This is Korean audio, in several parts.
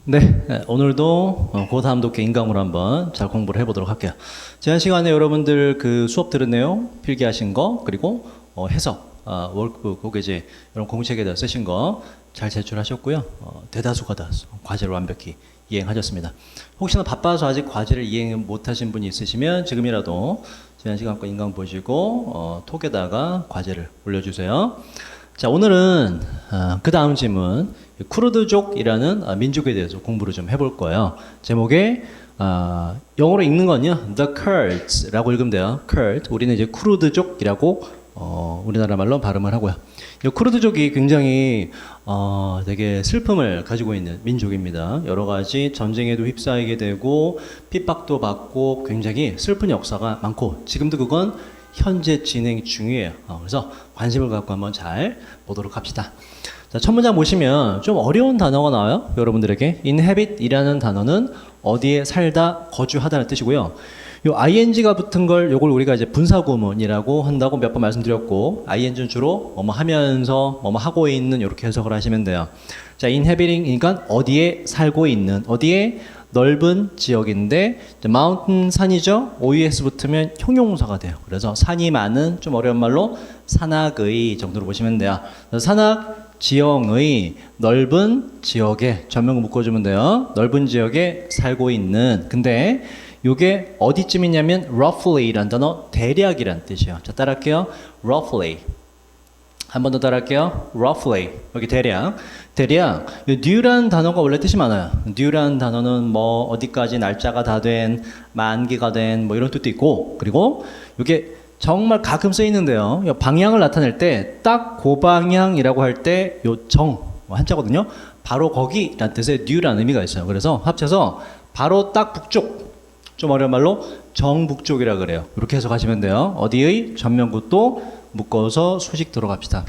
네, 오늘도 고다함독해 인강으로 한번 잘 공부를 해보도록 할게요. 지난 시간에 여러분들 그 수업 들은 내용, 필기하신 거, 그리고 해석, 월크북, 그게 이제 이런 공책에 대해 쓰신 거 잘 제출하셨고요. 대다수가 다 과제를 완벽히 이행하셨습니다. 혹시나 바빠서 아직 과제를 이행 못하신 분이 있으시면 지금이라도 지난 시간 거 인강 보시고 톡에다가 과제를 올려주세요. 자, 오늘은 그 다음 질문, 쿠르드족이라는 민족에 대해서 공부를 좀 해볼 거예요. 제목에 영어로 읽는 건요, The Kurds라고 읽으면 돼요. Kurd. 우리는 이제 쿠르드족이라고 우리나라 말로 발음을 하고요. 이 쿠르드족이 굉장히 되게 슬픔을 가지고 있는 민족입니다. 여러 가지 전쟁에도 휩싸이게 되고 핍박도 받고 굉장히 슬픈 역사가 많고 지금도 그건 현재 진행 중이에요. 그래서 관심을 갖고 한번 잘 보도록 합시다. 자, 첫 문장 보시면 좀 어려운 단어가 나와요. 여러분들에게 inhabit이라는 단어는 어디에 살다, 거주하다는 뜻이고요. 요 ing가 붙은 걸 요걸 우리가 이제 분사구문이라고 한다고 몇 번 말씀드렸고, ing는 주로 뭐뭐 하면서 뭐뭐 하고 있는 이렇게 해석을 하시면 돼요. 자, inhabiting이니까 어디에 살고 있는, 어디에 넓은 지역인데 mountain 산이죠. OES 붙으면 형용사가 돼요. 그래서 산이 많은, 좀 어려운 말로 산악의 정도로 보시면 돼요. 산악 지형의 넓은 지역에 전명구 묶어주면 돼요. 넓은 지역에 살고 있는. 근데 요게 어디쯤이냐면 roughly라는 단어, 대략이란 뜻이에요. 자, 따라할게요. roughly. 한 번 더 따라할게요. roughly. 여기 대략. 대략. new라는 단어가 원래 뜻이 많아요. new라는 단어는 뭐 어디까지 날짜가 다 된, 만기가 된 뭐 이런 뜻도 있고, 그리고 이게 정말 가끔 쓰이는데요. 방향을 나타낼 때 딱 그 방향이라고 할 때 요 정 한자거든요. 바로 거기라는 뜻의 new라는 의미가 있어요. 그래서 합쳐서 바로 딱 북쪽. 좀 어려운 말로 정북쪽이라 그래요. 이렇게 해석하시면 돼요. 어디의 전면구도 묶어서 수식 들어갑시다.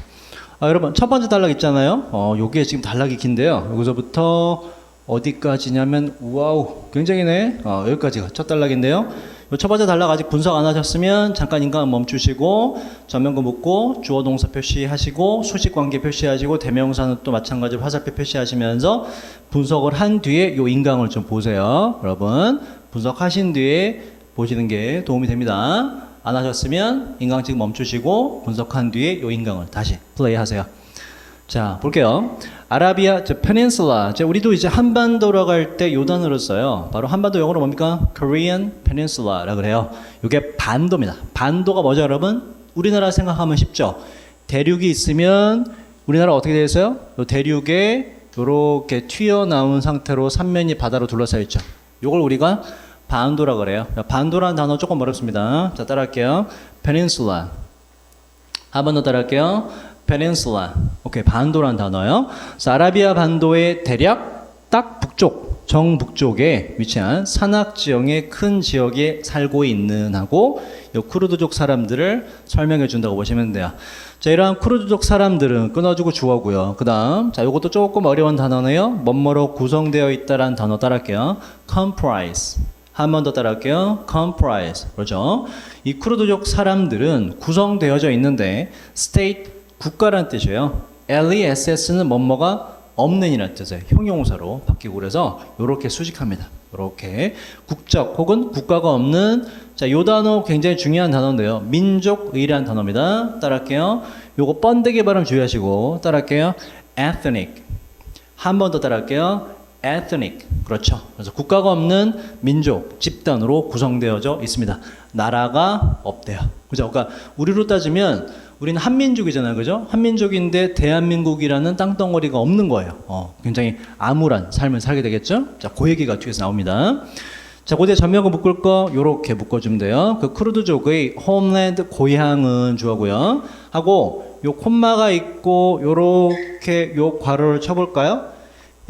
여러분 첫 번째 단락 있잖아요. 요게 지금 단락이 긴데요. 여기서부터 어디까지냐면 와우 굉장히네. 여기까지가 첫 단락인데요. 첫 번째 단락 아직 분석 안 하셨으면 잠깐 인강 멈추시고 전면구 묶고 주어 동사 표시하시고 수식 관계 표시하시고 대명사는 또 마찬가지로 화살표 표시하시면서 분석을 한 뒤에 요 인강을 좀 보세요. 여러분 분석하신 뒤에 보시는 게 도움이 됩니다. 안 하셨으면 인강 지금 멈추시고 분석한 뒤에 요 인강을 다시 플레이 하세요. 자, 볼게요. 아라비아, 페닌슐라. 우리도 이제 한반도라고 할 때 요 단어를 써요. 바로 한반도 영어로 뭡니까? Korean Peninsula라고 그래요. 이게 반도입니다. 반도가 뭐죠, 여러분? 우리나라 생각하면 쉽죠? 대륙이 있으면 우리나라 어떻게 되어 있어요? 요 대륙에 요렇게 튀어나온 상태로 삼면이 바다로 둘러싸여 있죠. 요걸 우리가 반도라고 그래요. 반도라는 단어 조금 어렵습니다. 자, 따라할게요. Peninsula. 한 번 더 따라할게요. Peninsula. 오케이, 반도라는 단어요. 그래서 아라비아 반도의 대략 딱 북쪽, 정북쪽에 위치한 산악지형의 큰 지역에 살고 있는 하고 요 쿠르드족 사람들을 설명해 준다고 보시면 돼요. 자, 이러한 쿠르드족 사람들은 끊어주고 주어고요. 그 다음, 자, 요것도 조금 어려운 단어네요. 뭐뭐로 구성되어 있다라는 단어 따라할게요. comprise. 한 번 더 따라할게요. comprise. 그렇죠? 이 쿠르드족 사람들은 구성되어져 있는데 state, 국가란 뜻이에요. LESS는 뭐뭐가 없는 이라는 뜻이에요. 형용사로 바뀌고 그래서 요렇게 수식합니다. 요렇게 국적 혹은 국가가 없는, 자, 요 단어 굉장히 중요한 단어인데요. 민족의라는 단어입니다. 따라할게요. 요거 번데기 발음 주의하시고 따라할게요. ethnic. 한 번 더 따라할게요. ethnic. 그렇죠. 그래서 국가가 없는 민족, 집단으로 구성되어져 있습니다. 나라가 없대요. 그죠? 그러니까 우리로 따지면 우리는 한민족이잖아요. 그죠? 한민족인데 대한민국이라는 땅덩어리가 없는 거예요. 굉장히 암울한 삶을 살게 되겠죠? 자, 그 얘기가 뒤에서 나옵니다. 자, 고대 전명구 묶을 거 요렇게 묶어주면 돼요. 그 쿠르드족의 homeland, 고향은 주어고요. 하고 요 콤마가 있고 요렇게 요 괄호를 쳐볼까요?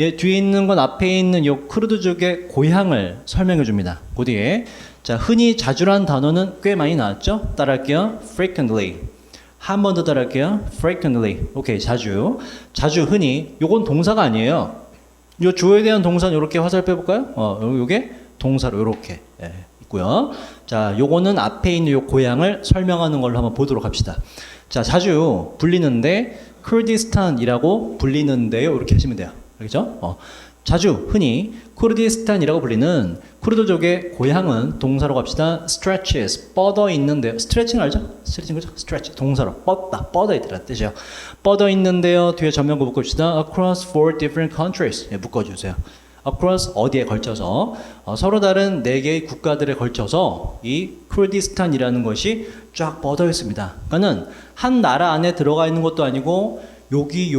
얘 뒤에 있는 건 앞에 있는 요 쿠르드족의 고향을 설명해 줍니다. 그 뒤에. 자, 흔히 자주란 단어는 꽤 많이 나왔죠? 따라할게요. frequently. 한 번 더 따라할게요. frequently. 오케이, 자주. 자주, 흔히. 요건 동사가 아니에요. 요 주어에 대한 동사는 요렇게 화살표 해볼까요? 요게 동사로 요렇게 있고요. 자, 요거는 앞에 있는 요 고향을 설명하는 걸로 한번 보도록 합시다. 자, 자주 불리는데, 쿠르디스탄이라고 불리는데요. 이렇게 하시면 돼요. 그렇죠? 자주 흔히 쿠르디스탄이라고 불리는 쿠르드족의 고향은 동사로 갑시다. stretches, 뻗어 있는데요. 스트레칭 알죠? 스트레칭 그죠? stretch, 동사로 뻗어 있다는 뜻이에요. 뻗어 있는데요. 뒤에 전면구 묶읍시다. across four different countries. 예, 묶어주세요. across 어디에 걸쳐서 서로 다른 4개의 국가들에 걸쳐서 이 쿠르디스탄이라는 것이 쫙 뻗어 있습니다. 그러니까는 한 나라 안에 들어가 있는 것도 아니고 여기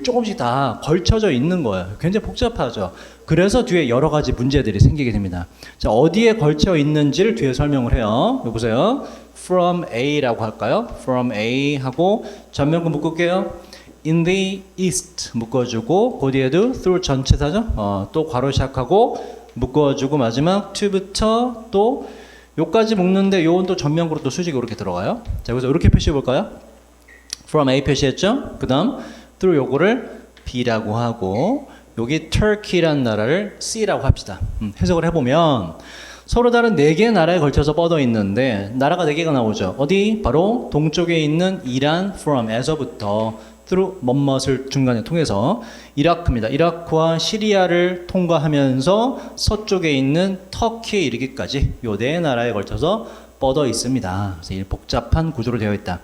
조금씩 다 걸쳐져 있는 거예요. 굉장히 복잡하죠. 그래서 뒤에 여러 가지 문제들이 생기게 됩니다. 자, 어디에 걸쳐 있는지를 뒤에 설명을 해요. 여기 보세요. From A라고 할까요? From A 하고 전면구 묶을게요. In the east 묶어주고 그 뒤에도 through 전체사죠. 또 괄호 시작하고 묶어주고 마지막 to부터 또 요까지 묶는데 요건 또 전면구로 또 수직으로 이렇게 들어가요. 자, 그래서 이렇게 표시해 볼까요? From A 표시했죠? 그 다음 through 요거를 B라고 하고 여기 Turkey라는 나라를 C라고 합시다. 해석을 해보면 서로 다른 4개의 나라에 걸쳐서 뻗어 있는데 나라가 4개가 나오죠. 어디? 바로 동쪽에 있는 이란 from에서부터 through 뭐뭇을 중간에 통해서 이라크입니다. 이라크와 시리아를 통과하면서 서쪽에 있는 터키에 이르기까지 요 4나라에 걸쳐서 뻗어 있습니다. 그래서 이 복잡한 구조로 되어 있다.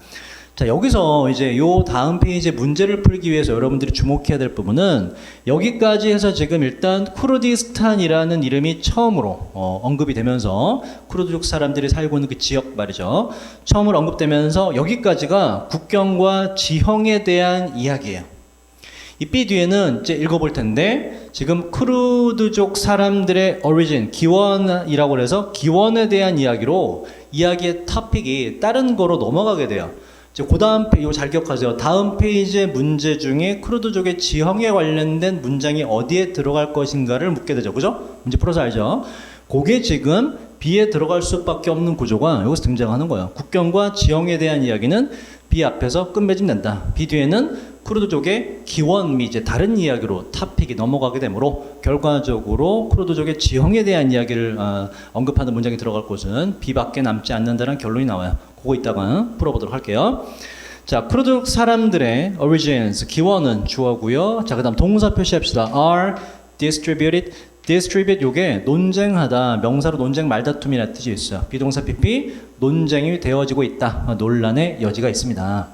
자, 여기서 이제 요 다음 페이지에 문제를 풀기 위해서 여러분들이 주목해야 될 부분은 여기까지 해서 지금 일단 쿠르디스탄이라는 이름이 처음으로 언급이 되면서 쿠르드족 사람들이 살고 있는 그 지역 말이죠. 처음으로 언급되면서 여기까지가 국경과 지형에 대한 이야기예요. 이 B 뒤에는 이제 읽어볼 텐데 지금 쿠르드족 사람들의 origin, 기원이라고 해서 기원에 대한 이야기로 이야기의 토픽이 다른 거로 넘어가게 돼요. 그 다음 페이지, 이거 잘 기억하세요. 다음 페이지의 문제 중에 쿠르드족의 지형에 관련된 문장이 어디에 들어갈 것인가를 묻게 되죠. 그죠? 문제 풀어서 알죠? 그게 지금 B에 들어갈 수밖에 없는 구조가 여기서 등장하는 거예요. 국경과 지형에 대한 이야기는 B 앞에서 끝맺음된다. B 뒤에는 쿠르드족의 기원 및 이제 다른 이야기로 토픽이 넘어가게 되므로 결과적으로 쿠르드족의 지형에 대한 이야기를 언급하는 문장이 들어갈 곳은 B밖에 남지 않는다는 결론이 나와요. 그거 이따가 풀어보도록 할게요. 자, 쿠르드 사람들의 origins, 기원은 주어고요. 자, 그 다음 동사 표시합시다. are distributed. distribute 요게 논쟁하다, 명사로 논쟁 말다툼이라는 뜻이 있어요. 비동사 PP, 논쟁이 되어지고 있다. 논란의 여지가 있습니다.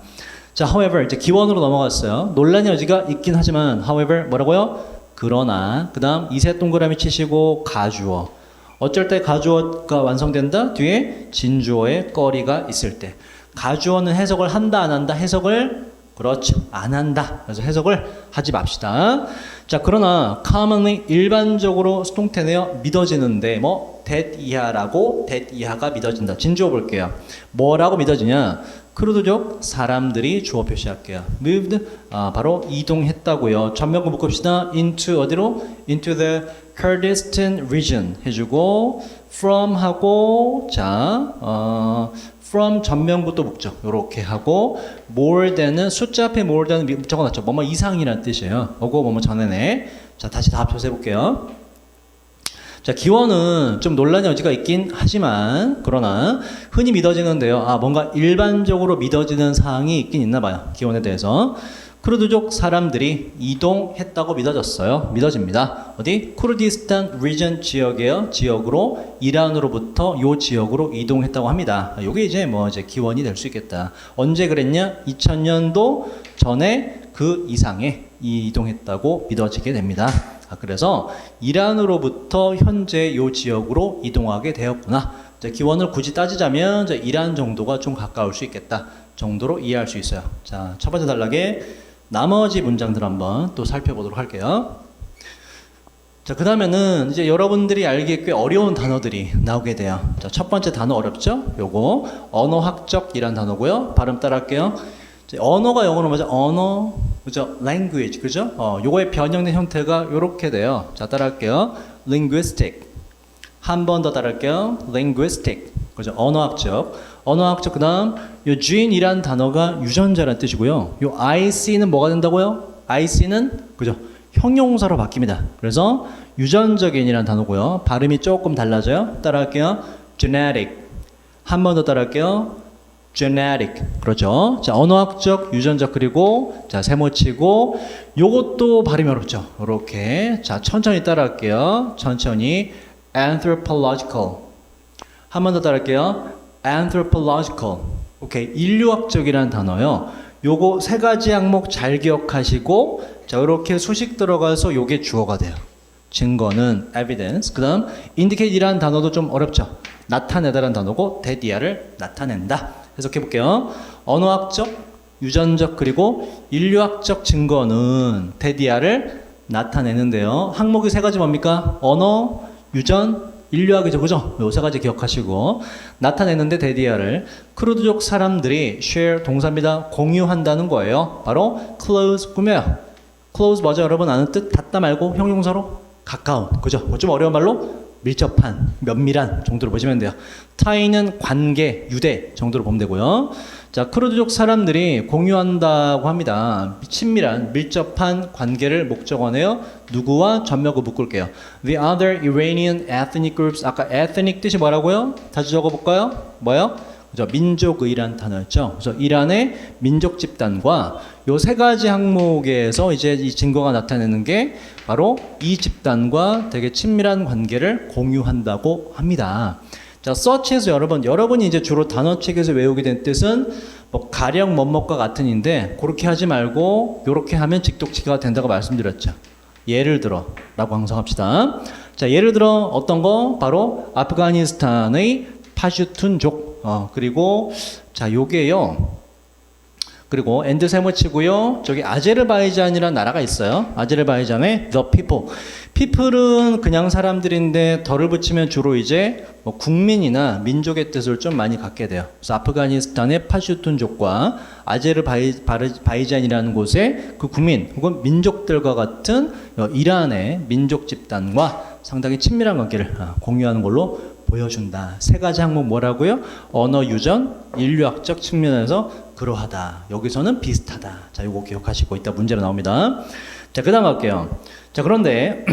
자, however, 이제 기원으로 넘어갔어요. 논란의 여지가 있긴 하지만, however, 뭐라고요? 그러나, 그 다음 이세 동그라미 치시고 가주어. 어쩔 때 가주어가 완성된다? 뒤에 진주어의 거리가 있을 때. 가주어는 해석을 한다, 안 한다? 해석을, 그렇죠, 안 한다. 그래서 해석을 하지 맙시다. 자, 그러나 commonly 일반적으로 수동태네요. 믿어지는데 that 이하라고 that 이하가 믿어진다. 진주어 볼게요. 뭐라고 믿어지냐? 쿠르드족 사람들이 주어 표시할게요. moved 바로 이동했다고요. 전면구 묶읍시다. into 어디로? into the Kurdistan region 해주고 from 하고 자 from 전면부터 묶죠. 요렇게 하고 more than은 숫자 앞에 more than은 적어놨죠. 뭐뭐 이상이라는 뜻이에요. 요거 뭐뭐 전에네. 자, 다시 다 합쳐서 해볼게요. 자, 기원은 좀 논란의 여지가 있긴 하지만 그러나 흔히 믿어지는데요. 뭔가 일반적으로 믿어지는 사항이 있긴 있나 봐요. 기원에 대해서. 쿠르드족 사람들이 이동했다고 믿어집니다. 어디? 쿠르디스탄 리전 지역이에요. 지역으로 이란으로부터 요 지역으로 이동했다고 합니다. 요게 이제 이제 기원이 될 수 있겠다. 언제 그랬냐? 2000년도 전에 그 이상에 이동했다고 믿어지게 됩니다. 그래서 이란으로부터 현재 요 지역으로 이동하게 되었구나. 기원을 굳이 따지자면 이란 정도가 좀 가까울 수 있겠다 정도로 이해할 수 있어요. 자, 첫 번째 단락에 나머지 문장들 한번 또 살펴보도록 할게요. 자, 그 다음에는 이제 여러분들이 알기에 꽤 어려운 단어들이 나오게 돼요. 자, 첫 번째 단어 어렵죠? 요거 언어학적이란 단어고요. 발음 따라할게요. 언어가 영어로 뭐죠? 언어, 그죠? language, 그죠? 요거의 변형된 형태가 요렇게 돼요. 자, 따라할게요. linguistic. 한 번 더 따라할게요. linguistic. 그죠? 언어학적. 그 다음, 요 gene이란 단어가 유전자라는 뜻이고요. 요 IC는 뭐가 된다고요? IC는, 그죠? 형용사로 바뀝니다. 그래서 유전적인이라는 단어고요. 발음이 조금 달라져요. 따라할게요. genetic. 한 번 더 따라할게요. genetic. 그렇죠. 자, 언어학적, 유전적, 그리고 자, 세모치고 요것도 발음이 어렵죠. 이렇게. 자, 천천히 따라할게요. 천천히. anthropological. 한 번 더 따라할게요. anthropological. 오케이. 인류학적이라는 단어요. 요거 세 가지 항목 잘 기억하시고 자, 이렇게 수식 들어가서 요게 주어가 돼요. 증거는 evidence. 그다음 indicate이라는 단어도 좀 어렵죠. 나타내다라는 단어고 데디아를 나타낸다. 해석해 볼게요. 언어학적, 유전적, 그리고 인류학적 증거는 데디아를 나타내는데요. 항목이 세 가지 뭡니까? 언어, 유전, 인류학이죠. 그죠? 요 세 가지 기억하시고 나타내는데 데디아를 크루드족 사람들이 share 동사입니다. 공유한다는 거예요. 바로 close 꾸며요. close 뭐죠? 여러분 아는 뜻 닿다 말고 형용사로 가까운. 그죠? 좀 어려운 말로 밀접한, 면밀한 정도로 보시면 돼요. 타인은 관계, 유대 정도로 보면 되고요. 자, 크루드족 사람들이 공유한다고 합니다. 친밀한, 밀접한 관계를 목적어네요. 누구와 전명구 묶을게요. The other Iranian ethnic groups. 아까 ethnic 뜻이 뭐라고요? 다시 적어볼까요? 뭐요? 그죠? 민족의란 단어였죠. 그래서 이란의 민족 집단과 요 세 가지 항목에서 이제 이 증거가 나타내는 게 바로 이 집단과 되게 친밀한 관계를 공유한다고 합니다. 자, 서치에서 여러분이 이제 주로 단어책에서 외우게 된 뜻은 뭐 가령 뭐뭐과 같은인데 그렇게 하지 말고 요렇게 하면 직독치가 된다고 말씀드렸죠. 예를 들어 라고 항상 합시다. 자, 예를 들어 어떤 거? 바로 아프가니스탄의 파슈툰족. 그리고 자, 요게요. 그리고 엔드 세모치고요. 저기 아제르바이잔이라는 나라가 있어요. 아제르바이잔의 the people. people은 그냥 사람들인데 덜을 붙이면 주로 이제 뭐 국민이나 민족의 뜻을 좀 많이 갖게 돼요. 그래서 아프가니스탄의 파슈툰족과 아제르바이잔이라는 곳의 그 국민 혹은 민족들과 같은 이란의 민족 집단과 상당히 친밀한 관계를 공유하는 걸로 보여준다. 세 가지 항목 뭐라고요? 언어, 유전, 인류학적 측면에서 그러하다. 여기서는 비슷하다. 자, 요거 기억하시고 이따 문제로 나옵니다. 자, 그 다음 갈게요. 자, 그런데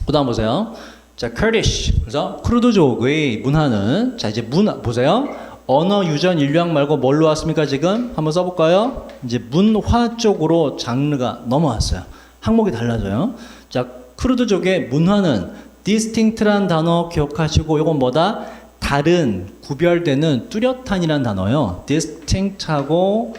그 다음 보세요. 자, Kurdish. 그래서 크루드족의 문화는 자, 이제 문화 보세요. 언어, 유전, 인류학 말고 뭘로 왔습니까? 지금 한번 써볼까요? 이제 문화 쪽으로 장르가 넘어왔어요. 항목이 달라져요. 자, 크루드족의 문화는 distinct란 단어 기억하시고 이건 뭐다? 다른, 구별되는, 뚜렷한이란 단어요. distinct하고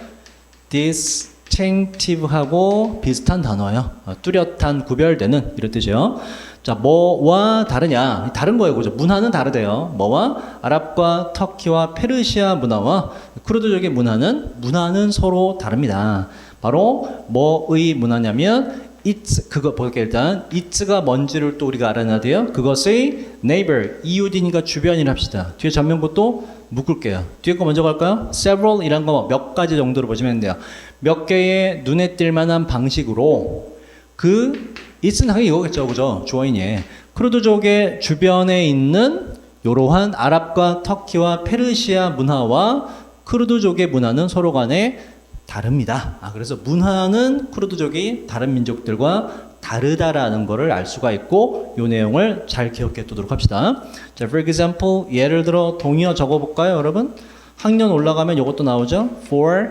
distinctive하고 비슷한 단어예요. 뚜렷한, 구별되는 이런 뜻이요. 자, 뭐와 다르냐? 다른 거예요. 그죠? 문화는 다르대요. 뭐와? 아랍과 터키와 페르시아 문화와 크루드족의 문화는 서로 다릅니다. 바로 뭐의 문화냐면 it's, 그거 볼게요. 일단 it'가 뭔지를 또 우리가 알아놔야 돼요. 그것의 neighbor, 이웃이니까 주변이라 합시다. 뒤에 전면부 또 묶을게요. 뒤에 거 먼저 갈까요? several 이란 거 몇 가지 정도로 보시면 돼요. 몇 개의 눈에 띌 만한 방식으로 그 it은 당연히 이거겠죠. 그죠? 주어인이 크루드족의 주변에 있는 이러한 아랍과 터키와 페르시아 문화와 크루드족의 문화는 서로 간에 다릅니다. 그래서 문화는 크루드족이 다른 민족들과 다르다라는 것을 알 수가 있고 이 내용을 잘 기억해 두도록 합시다. 자, for example, 예를 들어 동의어 적어볼까요, 여러분? 학년 올라가면 이것도 나오죠. For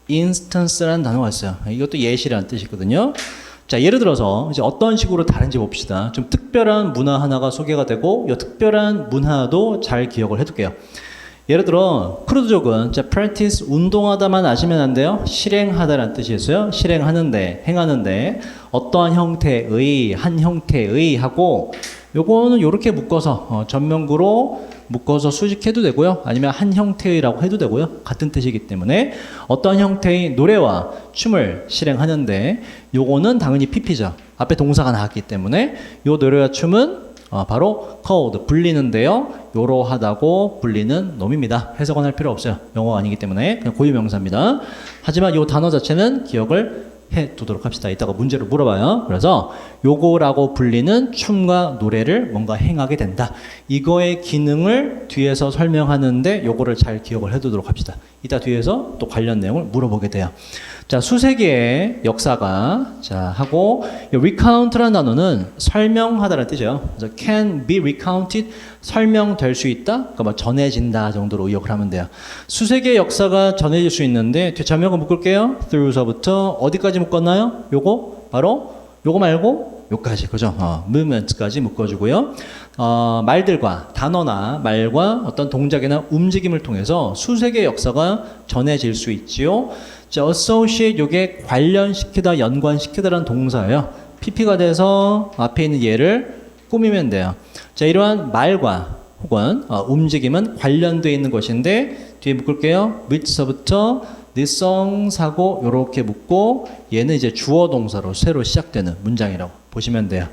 instance라는 단어가 있어요. 이것도 예시라는 뜻이거든요. 자, 예를 들어서 이제 어떤 식으로 다른지 봅시다. 좀 특별한 문화 하나가 소개가 되고 이 특별한 문화도 잘 기억을 해둘게요. 예를 들어 크루드족은 자, practice 운동하다만 아시면 안 돼요. 실행하다라는 뜻이었어요. 실행하는데, 행하는데 어떠한 형태의, 한 형태의 하고 요거는 요렇게 묶어서 전면구로 묶어서 수식해도 되고요. 아니면 한 형태의라고 해도 되고요. 같은 뜻이기 때문에 어떠한 형태의 노래와 춤을 실행하는데 요거는 당연히 PP죠. 앞에 동사가 나왔기 때문에 요 노래와 춤은 바로 called, 불리는데요. 요러하다고 불리는 놈입니다. 해석은 할 필요 없어요. 영어가 아니기 때문에 그냥 고유명사입니다. 하지만 요 단어 자체는 기억을 해 두도록 합시다. 이따가 문제를 물어봐요. 그래서 요거라고 불리는 춤과 노래를 뭔가 행하게 된다. 이거의 기능을 뒤에서 설명하는데 요거를 잘 기억을 해 두도록 합시다. 이따 뒤에서 또 관련 내용을 물어보게 돼요. 자, 수세기의 역사가 자 하고 이 recount라는 단어는 설명하다라는 뜻이죠. 그래서 can be recounted 설명될 수 있다. 그러니까 뭐 전해진다 정도로 의역을 하면 돼요. 수세기의 역사가 전해질 수 있는데 뒤자명을 묶을게요. through서부터 어디까지 묶었나요? 요거 바로 요거 말고 요까지 그죠? movement까지 묶어주고요. 말들과 단어나 말과 어떤 동작이나 움직임을 통해서 수세기의 역사가 전해질 수 있지요. 자, associate 요게 관련시키다, 연관시키다라는 동사예요. PP가 돼서 앞에 있는 얘를 꾸미면 돼요. 자, 이러한 말과 혹은 움직임은 관련되어 있는 것인데 뒤에 묶을게요. with서부터 this song 사고 요렇게 묶고 얘는 이제 주어 동사로 새로 시작되는 문장이라고 보시면 돼요.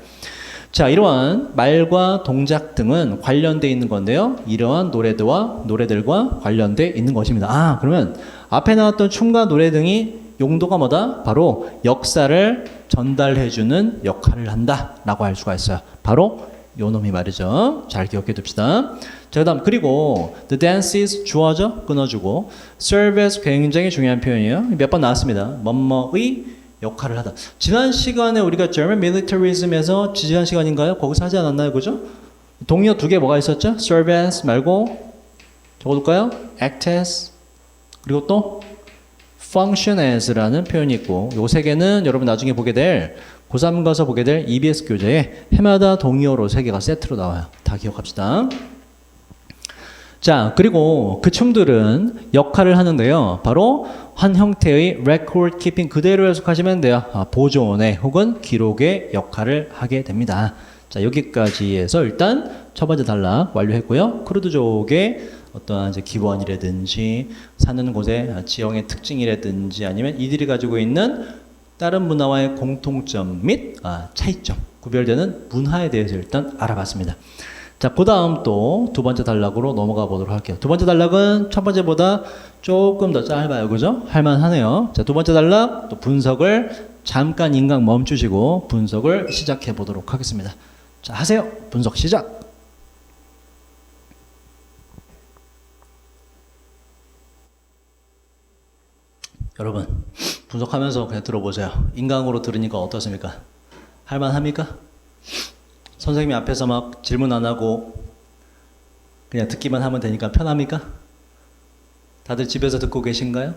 자, 이러한 말과 동작 등은 관련되어 있는 건데요. 이러한 노래들과 관련되어 있는 것입니다. 그러면 앞에 나왔던 춤과 노래 등이 용도가 뭐다? 바로 역사를 전달해주는 역할을 한다라고 할 수가 있어요. 바로 요 놈이 말이죠. 잘 기억해 둡시다. 자, 그 다음 그리고 the dance is 주어죠. 끊어주고 serve as 굉장히 중요한 표현이에요. 몇 번 나왔습니다. 뭐뭐의 역할을 하다. 지난 시간에 우리가 German militarism에서 지난 시간인가요? 거기서 하지 않았나요? 그죠? 동의어 두 개 뭐가 있었죠? serve as 말고 적어둘까요? act as 그리고 또 function as라는 표현이 있고 요 세 개는 여러분 나중에 보게 될 고3 가서 보게 될 EBS 교재에 해마다 동의어로 세 개가 세트로 나와요. 다 기억합시다. 자, 그리고 그 춤들은 역할을 하는데요. 바로 한 형태의 record keeping 그대로 해석하시면 돼요. 보존의 혹은 기록의 역할을 하게 됩니다. 자, 여기까지 해서 일단 첫 번째 단락 완료했고요. 크루드족의 어떠한 이제 기원이라든지 사는 곳의 지형의 특징이라든지 아니면 이들이 가지고 있는 다른 문화와의 공통점 및 차이점, 구별되는 문화에 대해서 일단 알아봤습니다. 자, 그 다음 또 두 번째 단락으로 넘어가 보도록 할게요. 두 번째 단락은 첫 번째보다 조금 더 짧아요. 그죠? 할만하네요. 자, 두 번째 단락 또 분석을 잠깐 인강 멈추시고 분석을 시작해 보도록 하겠습니다. 자, 하세요. 분석 시작. 여러분 분석하면서 그냥 들어보세요. 인강으로 들으니까 어떻습니까? 할만합니까? 선생님이 앞에서 막 질문 안 하고 그냥 듣기만 하면 되니까 편합니까? 다들 집에서 듣고 계신가요?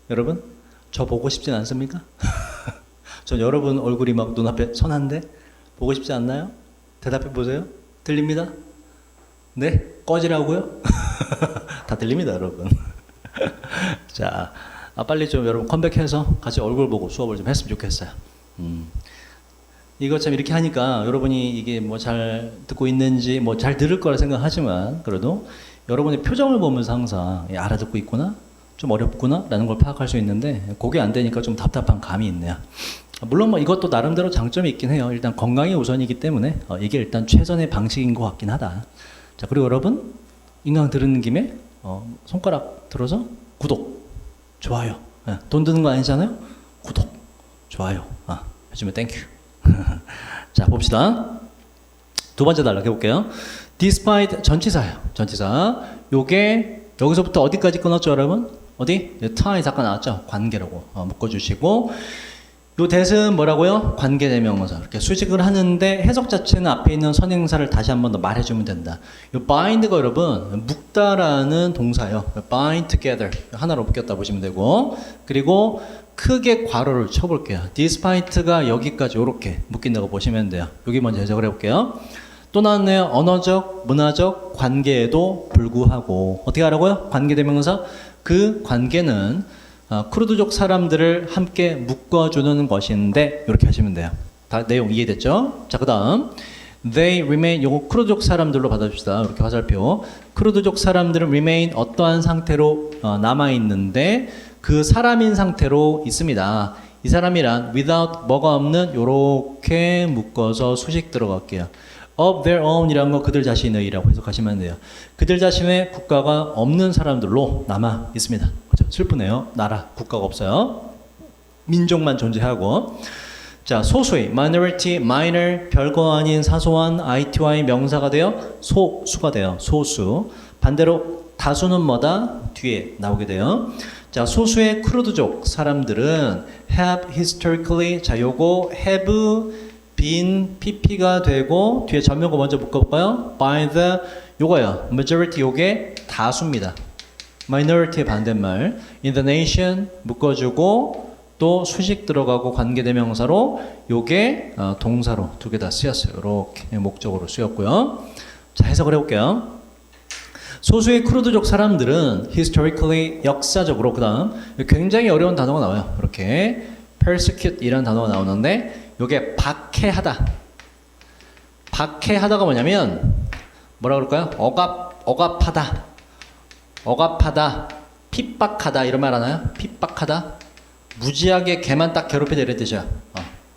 여러분? 저 보고 싶진 않습니까? 전 여러분 얼굴이 막 눈앞에 선한데 보고 싶지 않나요? 대답해 보세요. 들립니다? 네? 꺼지라고요? 다 들립니다, 여러분. 자, 빨리 좀 여러분 컴백해서 같이 얼굴 보고 수업을 좀 했으면 좋겠어요. 이거 참 이렇게 하니까 여러분이 이게 뭐 잘 듣고 있는지 뭐 잘 들을 거라 생각하지만 그래도 여러분의 표정을 보면서 항상 알아듣고 있구나, 좀 어렵구나 라는 걸 파악할 수 있는데 그게 안 되니까 좀 답답한 감이 있네요. 물론 뭐 이것도 나름대로 장점이 있긴 해요. 일단 건강이 우선이기 때문에 이게 일단 최선의 방식인 것 같긴 하다. 자, 그리고 여러분 인강 들은 김에 손가락 들어서 구독, 좋아요. 돈 드는 거 아니잖아요? 구독, 좋아요 해주면 땡큐. 자, 봅시다. 두 번째 단락 해볼게요. despite 전치사예요. 전치사. 요게 여기서부터 어디까지 끊었죠, 여러분? 어디? tie 잠깐 나왔죠? 관계라고 묶어주시고 요 that은 뭐라고요? 관계대명사. 이렇게 수식을 하는데 해석 자체는 앞에 있는 선행사를 다시 한 번 더 말해주면 된다. 요 bind가 여러분 묶다라는 동사예요. bind together 하나로 묶였다 보시면 되고 그리고 크게 괄호를 쳐볼게요. despite가 여기까지 이렇게 묶인다고 보시면 돼요. 여기 먼저 해석을 해볼게요. 또 나왔네요. 언어적, 문화적 관계에도 불구하고 어떻게 하라고요? 관계대명사. 그 관계는 크루드족 사람들을 함께 묶어주는 것인데 이렇게 하시면 돼요. 다 내용 이해됐죠? 자, 그 다음 They remain 요거 크루드족 사람들로 받아줍시다. 이렇게 화살표. 크루드족 사람들은 remain 어떠한 상태로 남아있는데 그 사람인 상태로 있습니다. 이 사람이란 without 뭐가 없는 요렇게 묶어서 수식 들어갈게요. of their own 이라는 거 그들 자신의라고 해석하시면 돼요. 그들 자신의 국가가 없는 사람들로 남아 있습니다. 그렇죠? 슬프네요. 나라, 국가가 없어요. 민족만 존재하고. 자, 소수의 minority, minor 별거 아닌 사소한 ITY 명사가 되어 소수가 돼요. 소수. 반대로 다수는 뭐다? 뒤에 나오게 돼요. 자, 소수의 크루드족 사람들은 have historically, 자, 요거 have been pp가 되고 뒤에 전면고 먼저 묶어볼까요? by the, 요거요. majority, 요게 다수입니다. minority의 반대말. in the nation 묶어주고 또 수식 들어가고 관계대명사로 요게 동사로 두 개 다 쓰였어요. 이렇게 목적으로 쓰였고요. 자, 해석을 해볼게요. 소수의 크루드족 사람들은 historically, 역사적으로, 그 다음 굉장히 어려운 단어가 나와요. 이렇게 persecute 이라는 단어가 나오는데 요게 박해하다. 박해하다가 뭐냐면 뭐라 그럴까요? 억압하다, 핍박하다 이런 말 하나요? 핍박하다, 무지하게 걔만 딱 괴롭히다 이런 뜻이야.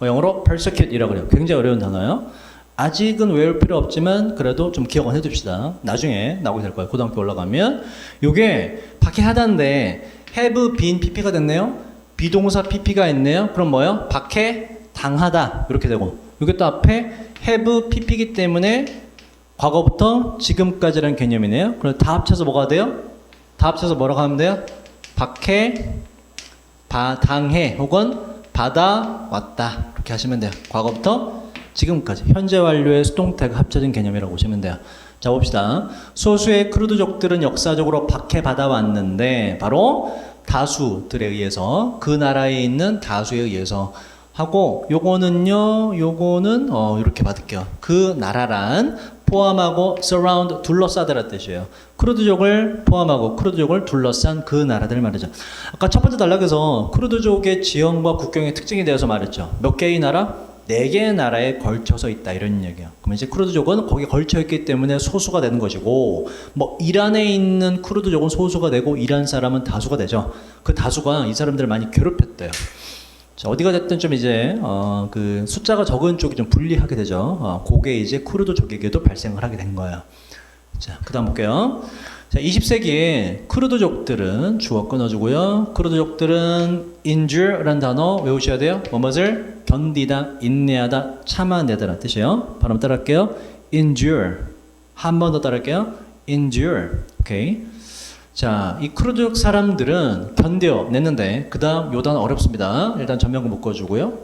영어로 persecute 이라고 그래요. 굉장히 어려운 단어예요. 아직은 외울 필요 없지만 그래도 좀 기억은 해둡시다. 나중에 나오게 될 거예요. 고등학교 올라가면. 요게 박해하다인데 have been pp가 됐네요. 비동사 pp가 있네요. 그럼 뭐예요? 박해 당하다 이렇게 되고, 요게 또 앞에 have pp이기 때문에 과거부터 지금까지라는 개념이네요. 그럼 다 합쳐서 뭐가 돼요? 다 합쳐서 뭐라고 하면 돼요? 박해, 당해 혹은 받아왔다 이렇게 하시면 돼요. 과거부터 지금까지 현재 완료의 수동태가 합쳐진 개념이라고 보시면 돼요. 자, 봅시다. 소수의 크루드족들은 역사적으로 박해받아왔는데 바로 다수들에 의해서, 그 나라에 있는 다수에 의해서 하고, 요거는요, 요거는 이렇게 받을게요. 그 나라란 포함하고 surround, 둘러싸다라는 뜻이에요. 크루드족을 포함하고 크루드족을 둘러싼 그 나라들 말이죠. 아까 첫 번째 단락에서 크루드족의 지형과 국경의 특징에 대해서 말했죠. 몇 개의 나라? 4개의 나라에 걸쳐서 있다 이런 얘기예요. 그럼 이제 크루드족은 거기에 걸쳐 있기 때문에 소수가 되는 것이고, 뭐 이란에 있는 크루드족은 소수가 되고 이란 사람은 다수가 되죠. 그 다수가 이 사람들을 많이 괴롭혔대요. 자, 어디가 됐든 좀 이제 그 숫자가 적은 쪽이 좀 불리하게 되죠. 그게 이제 크루드족에게도 발생을 하게 된 거예요. 자, 그다음 볼게요. 자, 20세기에 크루드족들은 주어 끊어주고요. 크루드족들은 endure라는 단어 외우셔야 돼요. 뭐뭇을 견디다, 인내하다, 참아내다라는 뜻이에요. 발음 따라할게요. endure. 한 번 더 따라할게요. endure. 오케이. 자, 이 크루드족 사람들은 견뎌냈는데, 그 다음 요 단어 어렵습니다. 일단 전면구 묶어주고요.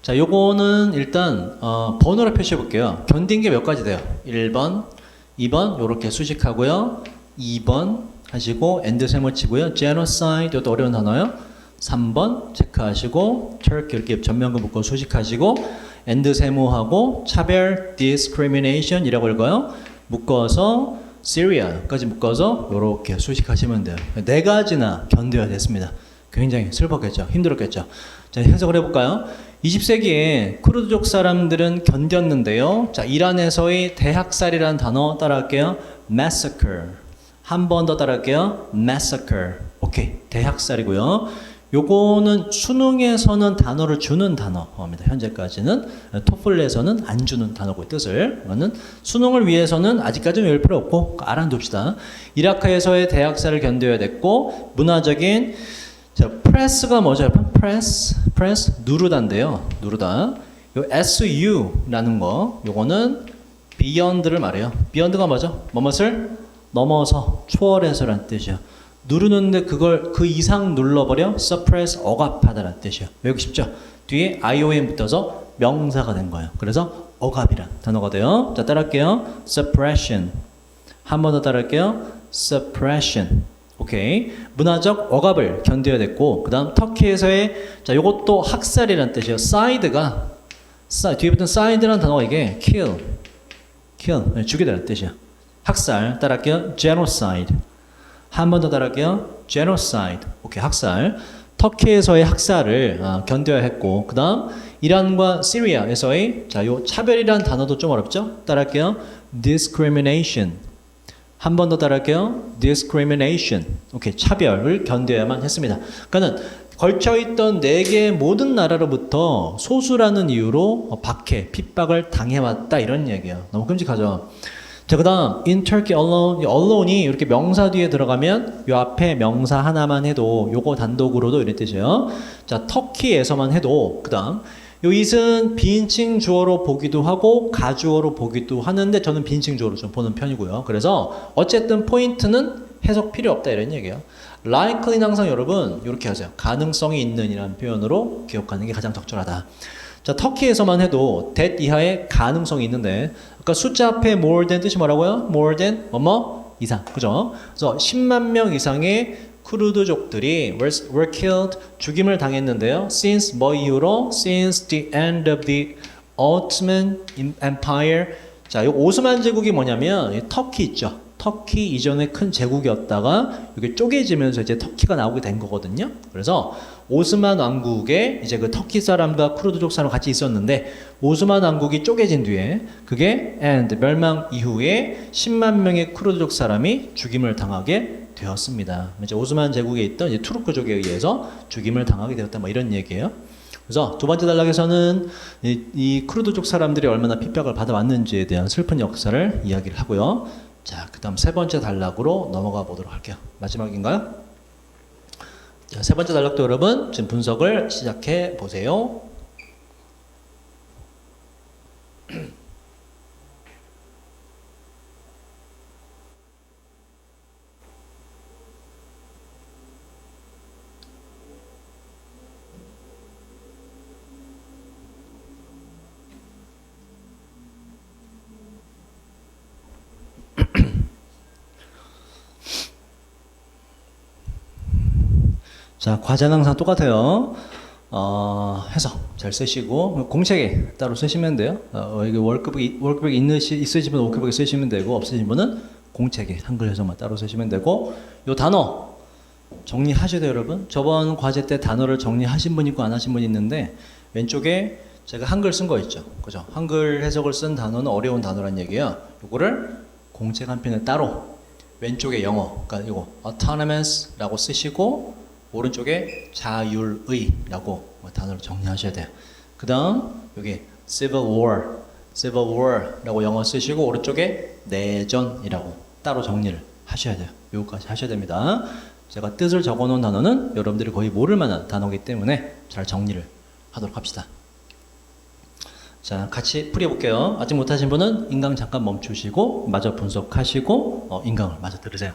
자, 요거는 일단 번호로 표시해 볼게요. 견딘 게 몇 가지 돼요? 1번, 2번 요렇게 수식하고요. 2번 하시고 엔드 세모 치고요. genocide 이것도 어려운 단어요. 3번 체크하시고 Turkey 이렇게 전면구 묶고 수식하시고 엔드 세모하고 차별 discrimination 이라고 읽어요. 묶어서 Syria까지 묶어서 요렇게 수식하시면 돼요. 4가지나 견뎌야 됐습니다. 굉장히 슬펐겠죠. 힘들었겠죠. 자, 해석을 해볼까요? 20세기에 크루드족 사람들은 견뎠는데요. 자, 이란에서의 대학살이라는 단어 따라할게요. massacre. 한 번 더 따라할게요. massacre. 오케이. 대학살이고요. 요거는 수능에서는 단어를 주는 단어입니다. 현재까지는. 토플에서는 안 주는 단어고 뜻을. 이거는 수능을 위해서는 아직까지는 외울 필요 없고 알아둡시다. 이라크에서의 대학살을 견뎌야 됐고, 문화적인 자, 프레스가 뭐죠? 프레스 누르다인데요. 누르다. 요 SU라는 거, 요거는 beyond를 말해요. beyond가 뭐죠? 뭐뭇을 넘어서, 초월해서라는 뜻이요. 누르는데 그걸 그 이상 눌러버려 suppress, 억압하다라는 뜻이요. 외우기 쉽죠? 뒤에 IOM 붙어서 명사가 된 거예요. 그래서 억압이란 단어가 돼요. 자, 따라할게요. suppression. 한 번 더 따라할게요. suppression. 오케이. 문화적 억압을 견뎌야 됐고, 그 다음 터키에서의, 자, 요것도 학살이라는 뜻이에요. side가, 뒤에 붙은 side라는 단어가 이게 kill, 죽이다라는 뜻이에요. 학살, 따라할게요. genocide. 한 번 더 따라할게요. genocide. 오케이, 학살. 터키에서의 학살을 견뎌야 했고, 그 다음 이란과 시리아에서의, 자, 요 차별이라는 단어도 좀 어렵죠? 따라할게요. discrimination. 한 번 더 따라할게요. discrimination. 오케이, 차별을 견뎌야만 했습니다. 그러니까는 걸쳐있던 4개의 모든 나라로부터 소수라는 이유로 박해, 핍박을 당해왔다 이런 얘기예요. 너무 끔찍하죠. 자, 그 다음 in Turkey alone, alone이 이렇게 명사 뒤에 들어가면 요 앞에 명사 하나만 해도 요거 단독으로도 이런 뜻이에요. 자, 터키에서만 해도, 그 다음 요 it은 비인칭 주어로 보기도 하고 가주어로 보기도 하는데 저는 비인칭 주어로 좀 보는 편이고요. 그래서 어쨌든 포인트는 해석 필요 없다 이런 얘기예요. likely는 항상 여러분 이렇게 하세요. 가능성이 있는 이라는 표현으로 기억하는 게 가장 적절하다. 자, 터키에서만 해도 that 이하의 가능성이 있는데 아까 숫자 앞에 more than 뜻이 뭐라고요? more than 뭐뭐 이상. 그죠? 그래서 10만 명 이상의 쿠르드족들이 were killed 죽임을 당했는데요. since 뭐 이후로? since the end of the Ottoman Empire. 자, 이 오스만 제국이 뭐냐면 이 터키 있죠. 터키 이전에 큰 제국이었다가 이게 쪼개지면서 이제 터키가 나오게 된 거거든요. 그래서 오스만 왕국에 이제 그 터키 사람과 쿠르드족 사람 같이 있었는데 오스만 왕국이 쪼개진 뒤에 그게 and 멸망 이후에 10만 명의 쿠르드족 사람이 죽임을 당하게 되었습니다. 이제 오스만 제국에 있던 이제 투르크족에 의해서 죽임을 당하게 되었다. 뭐 이런 얘기예요. 그래서 두 번째 단락에서는 이 쿠르드족 사람들이 얼마나 핍박을 받아왔는지에 대한 슬픈 역사를 이야기를 하고요. 자, 그 다음 세 번째 단락으로 넘어가 보도록 할게요. 마지막인가요? 자, 세 번째 단락도 여러분 지금 분석을 시작해 보세요. 자, 과제는 항상 똑같아요. 해석 잘 쓰시고 공책에 따로 쓰시면 돼요. 이게 월크북 있으신 분은 월크북에 쓰시면 되고 없으신 분은 공책에 한글 해석만 따로 쓰시면 되고 요 단어 정리하셔야 돼요, 여러분. 저번 과제 때 단어를 정리하신 분 있고 안 하신 분 있는데 왼쪽에 제가 한글 쓴 거 있죠, 그죠? 한글 해석을 쓴 단어는 어려운 단어란 얘기예요. 요거를 공책 한 편에 따로 왼쪽에 영어, 그러니까 이거 autonomous라고 쓰시고 오른쪽에 자율의라고 단어를 정리하셔야 돼요. 그 다음 여기 civil war라고 영어 쓰시고 오른쪽에 내전이라고 따로 정리를 하셔야 돼요. 요거까지 하셔야 됩니다. 제가 뜻을 적어놓은 단어는 여러분들이 거의 모를 만한 단어이기 때문에 잘 정리를 하도록 합시다. 자, 같이 풀이해볼게요. 아직 못하신 분은 인강 잠깐 멈추시고 마저 분석하시고 인강을 마저 들으세요.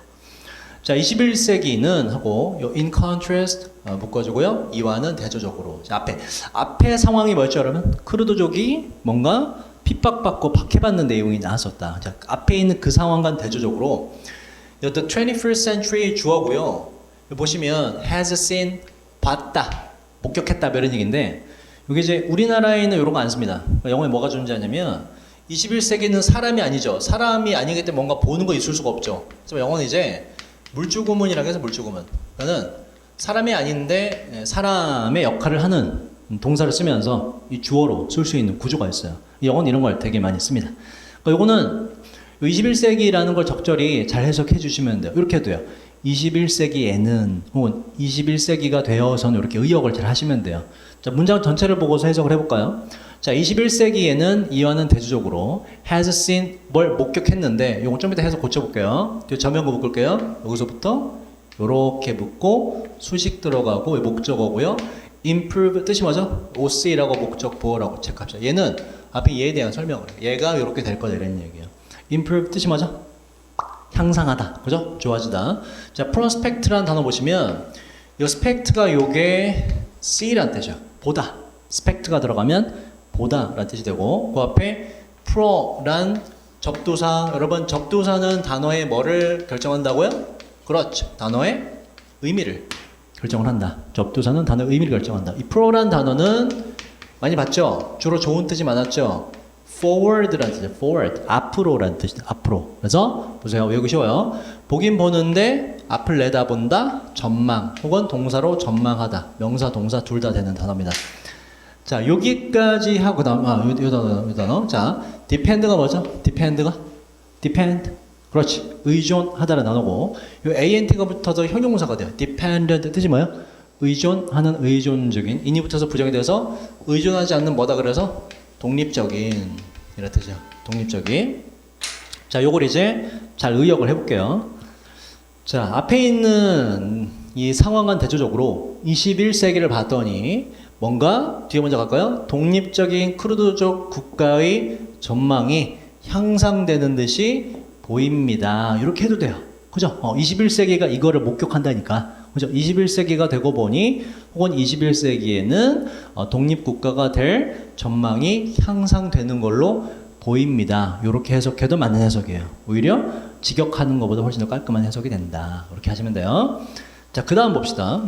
자, 21세기는 하고 요 in contrast 묶어주고요. 이와는 대조적으로. 자, 앞에 상황이 뭐였죠, 여러분? 크루드족이 뭔가 핍박받고 박해받는 내용이 나왔었다. 자, 앞에 있는 그 상황과는 대조적으로 the 21st century 주어고요. 보시면 has seen 봤다, 목격했다 이런 얘기인데 이게 이제 우리나라에 있는 이런 거 안 씁니다. 그러니까 영어에 뭐가 존재하냐면 21세기는 사람이 아니죠. 사람이 아니기 때문에 뭔가 보는 거 있을 수가 없죠. 그래서 영어는 이제 물주구문이라고 해서 물주구문. 그러니까는 사람이 아닌데 사람의 역할을 하는 동사를 쓰면서 이 주어로 쓸 수 있는 구조가 있어요. 영어는 이런 걸 되게 많이 씁니다. 그러니까 요거는 21세기라는 걸 적절히 잘 해석해 주시면 돼요. 이렇게 해도요. 21세기에는 혹은 21세기가 되어서는 이렇게 의역을 잘 하시면 돼요. 자, 문장 전체를 보고서 해석을 해볼까요? 자, 21세기에는 이와는 대조적으로 has seen 뭘 목격했는데 요거 좀 이따 해서 고쳐볼게요. 저명구 묶을게요. 여기서부터 요렇게 묶고 수식 들어가고 목적어고요. improve 뜻이 뭐죠? OC라고 목적 보어라고 체크합시다. 얘는 앞에 얘에 대한 설명을 해요. 얘가 요렇게 될 거다 이런 얘기예요. improve 뜻이 뭐죠? 향상하다. 그죠? 좋아지다. 자, prospect라는 단어 보시면 이 spect가 요게 see란 뜻이죠. 보다. spect가 들어가면 보다라는 뜻이 되고 그 앞에 pro란 접두사. 여러분 접두사는 단어의 뭐를 결정한다고요? 그렇죠. 단어의 의미를 결정을 한다. 접두사는 단어의 의미를 결정한다. 이 pro란 단어는 많이 봤죠? 주로 좋은 뜻이 많았죠? forward라는 뜻이죠. forward. 앞으로라는 뜻이죠. 앞으로. 그래서 보세요. 외우기 쉬워요. 보긴 보는데 앞을 내다본다. 전망. 혹은 동사로 전망하다. 명사, 동사 둘 다 되는 단어입니다. 자, 여기까지 하고 다음 요 단어. 자, depend가 뭐죠? depend. 그렇지. 의존하다를 나누고 요 ant가 붙어서 형용사가 돼요. dependent 뜻이 뭐예요? 의존하는 의존적인. in이 붙어서 부정이 돼서 의존하지 않는 뭐다 그래서 독립적인 이런 뜻이죠. 독립적인. 자, 요걸 이제 잘 의역을 해볼게요. 자, 앞에 있는 이 상황과는 대조적으로 21세기를 봤더니 뭔가 뒤에 먼저 갈까요? 독립적인 크루드족 국가의 전망이 향상되는 듯이 보입니다. 이렇게 해도 돼요. 그죠? 21세기가 이거를 목격한다니까. 그죠? 21세기가 되고 보니 혹은 21세기에는 독립국가가 될 전망이 향상되는 걸로 보입니다. 이렇게 해석해도 맞는 해석이에요. 오히려 직역하는 것보다 훨씬 더 깔끔한 해석이 된다. 이렇게 하시면 돼요. 자, 그 다음 봅시다.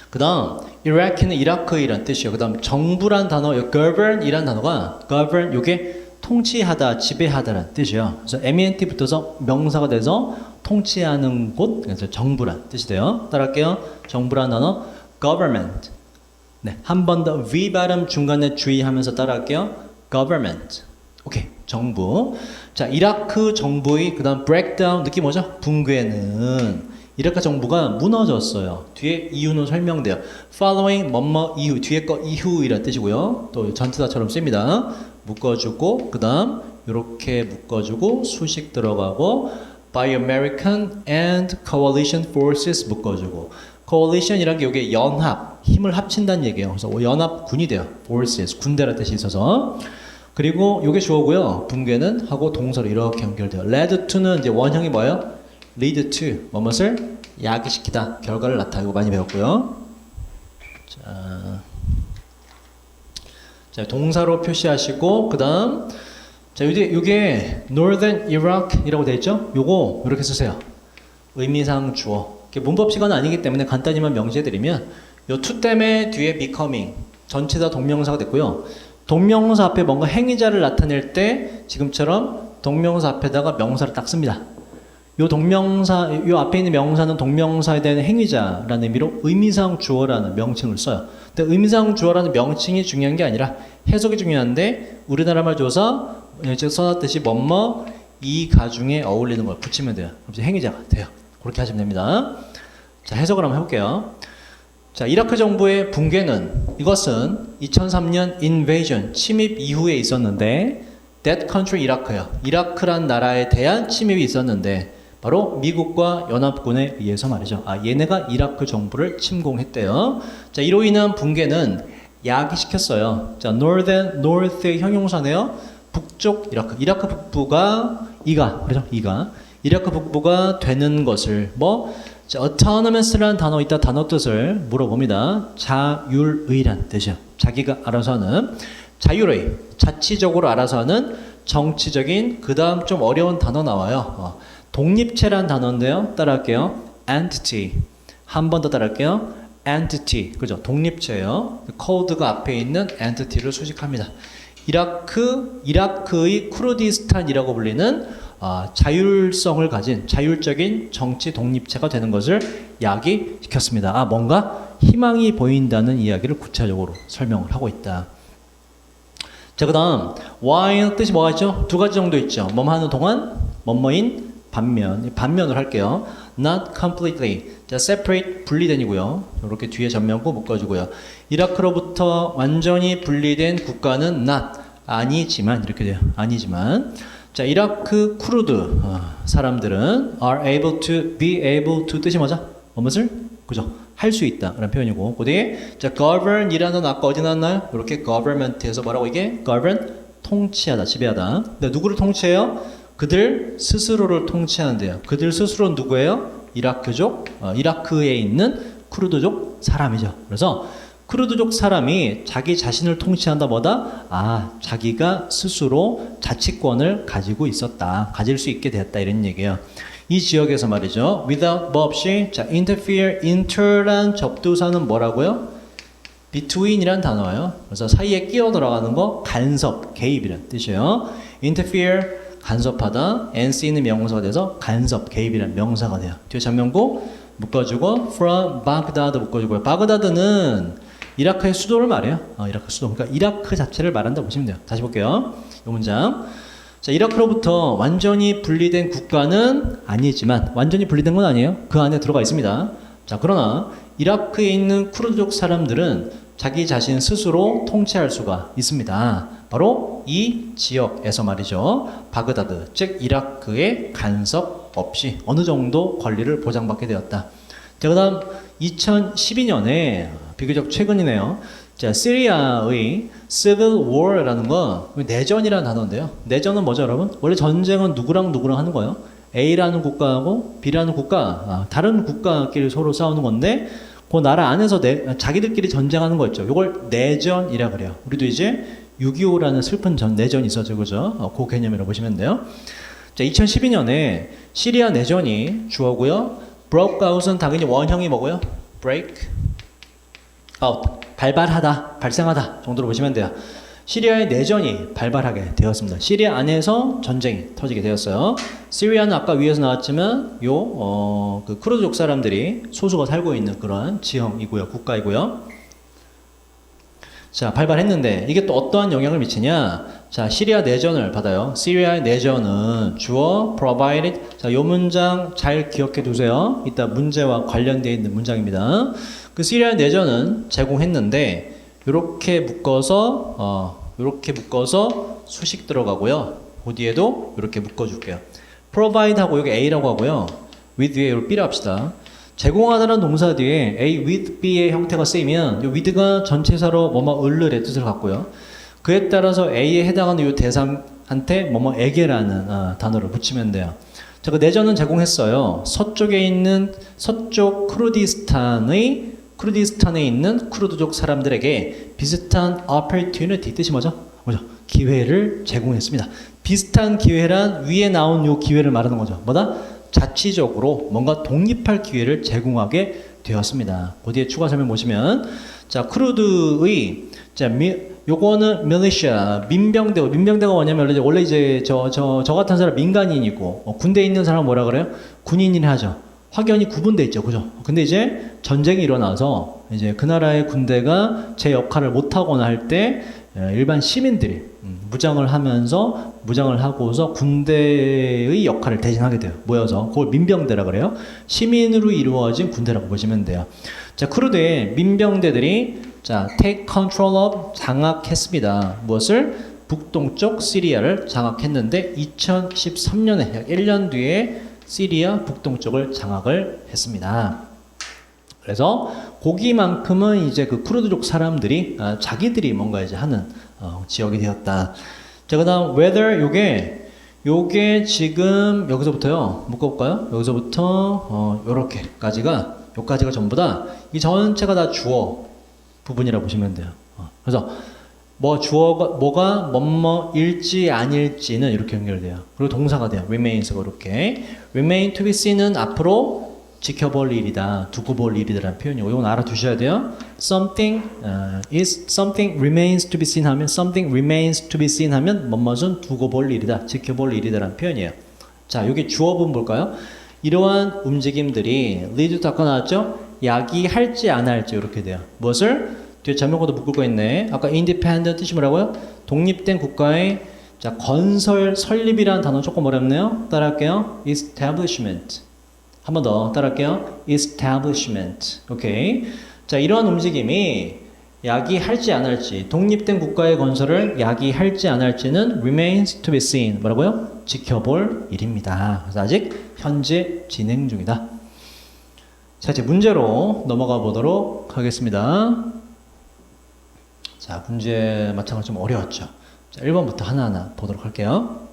그 다음 이라크는 이라크이란 뜻이에요. 그 다음 정부란 단어, govern이란 단어가 govern, 요게 통치하다, 지배하다란 뜻이에요. 그래서 MENT 붙어서 명사가 돼서 통치하는 곳, 그래서 정부란 뜻이 돼요. 따라할게요. 정부란 단어 government. 네, 한 번 더 V 발음 중간에 주의하면서 따라할게요. government. 오케이, 정부. 자, 이라크 정부의 그 다음 breakdown, 느낌 뭐죠? 붕괴는 이라크 정부가 무너졌어요. 뒤에 이유는 설명돼요. following 뭐뭐 이후, 뒤에 거 이후이란 뜻이고요. 또 전치사처럼 씁니다. 묶어주고 그 다음 이렇게 묶어주고 수식 들어가고 by American and coalition forces 묶어주고 coalition이란 게 이게 연합, 힘을 합친다는 얘기예요. 그래서 연합군이 돼요. forces, 군대라는 뜻이 있어서. 그리고 이게 주어고요. 붕괴는 하고 동사로 이렇게 연결돼요. led to는 이제 원형이 뭐예요? lead to, 뭐뭇을 야기시키다, 결과를 나타. 이거 많이 배웠고요. 자, 동사로 표시하시고, 그 다음, 자, 요게 Northern Iraq이라고 되어 있죠? 요거, 이렇게 쓰세요. 의미상 주어. 문법 시간은 아니기 때문에 간단히만 명시해드리면, 요 to 때문에 뒤에 becoming, 전체다 동명사가 됐고요. 동명사 앞에 뭔가 행위자를 나타낼 때, 지금처럼 동명사 앞에다가 명사를 딱 씁니다. 요 동명사, 요 앞에 있는 명사는 동명사에 대한 행위자라는 의미로 의미상 주어라는 명칭을 써요. 근데 의미상 주어라는 명칭이 중요한 게 아니라 해석이 중요한데 우리나라 말 조사 써놨듯이 뭐뭐 이 가중에 어울리는 걸 붙이면 돼요. 그럼 행위자가 돼요. 그렇게 하시면 됩니다. 자, 해석을 한번 해볼게요. 자, 이라크 정부의 붕괴는 이것은 2003년 invasion 침입 이후에 있었는데 that country 이라크요. 이라크란 나라에 대한 침입이 있었는데 바로 미국과 연합군에 의해서 말이죠. 얘네가 이라크 정부를 침공했대요. 자, 이로 인한 붕괴는 야기시켰어요. 자, north의 형용사네요. 북쪽 이라크 북부가 그죠? 이라크 북부가 되는 것을 자, autonomous라는 단어 이따 단어 뜻을 물어봅니다. 자율의란 뜻이요. 자기가 알아서 하는 자율의, 자치적으로 알아서 하는 정치적인 그 다음 좀 어려운 단어 나와요. 독립체란 단어인데요. 따라할게요. entity. 한 번 더 따라할게요. entity. 그죠? 독립체예요. 코드가 앞에 있는 entity를 수식합니다. 이라크의 쿠르디스탄이라고 불리는 자율성을 가진 자율적인 정치 독립체가 되는 것을 야기시켰습니다. 뭔가 희망이 보인다는 이야기를 구체적으로 설명을 하고 있다. 자, 그 다음 while 뜻이 뭐가 있죠? 두 가지 정도 있죠. 뭐뭐 하는 동안, 뭐뭐인 반면을 할게요. Not completely. 자, separate, 분리된이고요. 이렇게 뒤에 전면구 묶어주고요. 이라크로부터 완전히 분리된 국가는 not, 아니지만, 이렇게 돼요. 아니지만. 자, 이라크 쿠르드 사람들은 be able to 뜻이 뭐죠? 무엇을? 그죠? 할 수 있다. 라는 표현이고. 그 뒤에, 자, govern이라는 아까 어디 나왔나요? 이렇게 government에서 뭐라고 이게? govern, 통치하다, 지배하다. 근데 누구를 통치해요? 그들 스스로를 통치하는데요. 그들 스스로는 누구예요? 이라크에 있는 쿠르드족 사람이죠. 그래서 쿠르드족 사람이 자기 자신을 통치한다 뭐다? 자기가 스스로 자치권을 가지고 있었다. 가질 수 있게 되었다. 이런 얘기예요. 이 지역에서 말이죠. without 뭐 없이 자, inter란 접두사는 뭐라고요? between이란 단어예요. 그래서 사이에 끼어 들어가는 거 간섭, 개입이란 뜻이에요. interfere 간섭하다, NC는 명사가 돼서 간섭, 개입이라는 명사가 돼요. 뒤에 전면구 묶어주고 from Baghdad 묶어주고요. 바그다드는 이라크의 수도를 말해요. 이라크 수도. 그러니까 이라크 자체를 말한다 보시면 돼요. 다시 볼게요. 이 문장. 자, 이라크로부터 완전히 분리된 국가는 아니지만 완전히 분리된 건 아니에요. 그 안에 들어가 있습니다. 자, 그러나 이라크에 있는 쿠르드족 사람들은 자기 자신 스스로 통치할 수가 있습니다. 바로 이 지역에서 말이죠. 바그다드, 즉 이라크의 간섭 없이 어느 정도 권리를 보장받게 되었다. 자, 그 다음 2012년에 비교적 최근이네요. 자, 시리아의 Civil War라는 건 내전이라는 단어인데요. 내전은 뭐죠, 여러분? 원래 전쟁은 누구랑 하는 거예요? A라는 국가하고 B라는 국가, 다른 국가끼리 서로 싸우는 건데 그 나라 안에서 자기들끼리 전쟁하는 거 있죠. 이걸 내전이라 그래요. 우리도 이제 6.25라는 슬픈 내전이 있었죠. 그죠? 그 개념이라고 보시면 돼요. 자, 2012년에 시리아 내전이 주어고요. broke out은 당연히 원형이 뭐고요? break out, 발발하다, 발생하다 정도로 보시면 돼요. 시리아의 내전이 발발하게 되었습니다. 시리아 안에서 전쟁이 터지게 되었어요. 시리아는 아까 위에서 나왔지만 그 쿠르드족 사람들이 소수가 살고 있는 그런 지형이고요, 국가이고요. 자, 발발했는데 이게 또 어떠한 영향을 미치냐? 자, 시리아 내전을 받아요. 시리아의 내전은 주어 provided. 자, 요 문장 잘 기억해 두세요. 이따 문제와 관련되어 있는 문장입니다. 그 시리아 내전은 제공했는데 이렇게 묶어서 수식 들어가고요. 그 뒤에도 이렇게 묶어줄게요. provide하고 여기 A라고 하고요. with 뒤에 B라 합시다. 제공하다는 동사 뒤에 A with B의 형태가 쓰이면 이 with가 전체사로 뭐뭐을의 뜻을 갖고요. 그에 따라서 A에 해당하는 이 대상한테 뭐뭐에게라는 단어를 붙이면 돼요. 자, 그 내전은 제공했어요. 서쪽에 있는 서쪽 쿠르디스탄에 있는 쿠르드족 사람들에게 비슷한 opportunity, 뜻이 뭐죠? 기회를 제공했습니다. 비슷한 기회란 위에 나온 요 기회를 말하는 거죠. 뭐다? 자치적으로 뭔가 독립할 기회를 제공하게 되었습니다. 그 뒤에 추가 설명 보시면, 자, 쿠르드의, 요거는 밀리시아, 민병대가 뭐냐면, 원래 이제 저 같은 사람 민간인이고, 군대에 있는 사람은 뭐라 그래요? 군인이라 하죠. 확연히 구분돼 있죠. 그죠? 근데 이제 전쟁이 일어나서 이제 그 나라의 군대가 제 역할을 못하거나 할 때 일반 시민들이 무장을 하고서 군대의 역할을 대신하게 돼요. 모여서. 그걸 민병대라 그래요. 시민으로 이루어진 군대라고 보시면 돼요. 자, 쿠르드의 민병대들이 take control of, 장악했습니다. 무엇을? 북동쪽 시리아를 장악했는데 2013년에 약 1년 뒤에 시리아 북동쪽을 장악을 했습니다. 그래서 거기만큼은 이제 그 쿠르드족 사람들이 자기들이 뭔가 이제 하는 지역이 되었다. 자, 그다음 whether 요게 지금 여기서부터요. 묶어볼까요? 여기서부터 요까지가 전부 다 이 전체가 다 주어 부분이라고 보시면 돼요. 그래서 주어가 뭐뭐일지 아닐지는 이렇게 연결돼요. 그리고 동사가 돼요. remains가 이렇게. remain to be seen은 앞으로 지켜볼 일이다, 두고 볼 일이다라는 표현이고, 이건 알아두셔야 돼요. something remains to be seen 하면, something remains to be seen 하면 뭐뭐는 두고 볼 일이다, 지켜볼 일이다라는 표현이에요. 자, 여기 주어 부분 볼까요? 이러한 움직임들이 lead to 아까 나왔죠? 야기할지 안 할지 이렇게 돼요. 무엇을? 뒤에 자명어도 묶을 거 있네. 아까 independent 뜻이 뭐라고요? 독립된 국가의 설립이라는 단어 조금 어렵네요. 따라할게요. establishment. 한 번 더 따라할게요. establishment. 오케이. 자, 이러한 움직임이 야기할지 안 할지, 독립된 국가의 건설을 야기할지 안 할지는 remains to be seen. 뭐라고요? 지켜볼 일입니다. 그래서 아직 현재 진행 중이다. 자, 이제 문제로 넘어가 보도록 하겠습니다. 자, 문제 마찬가지로 좀 어려웠죠. 자, 1번부터 하나하나 보도록 할게요.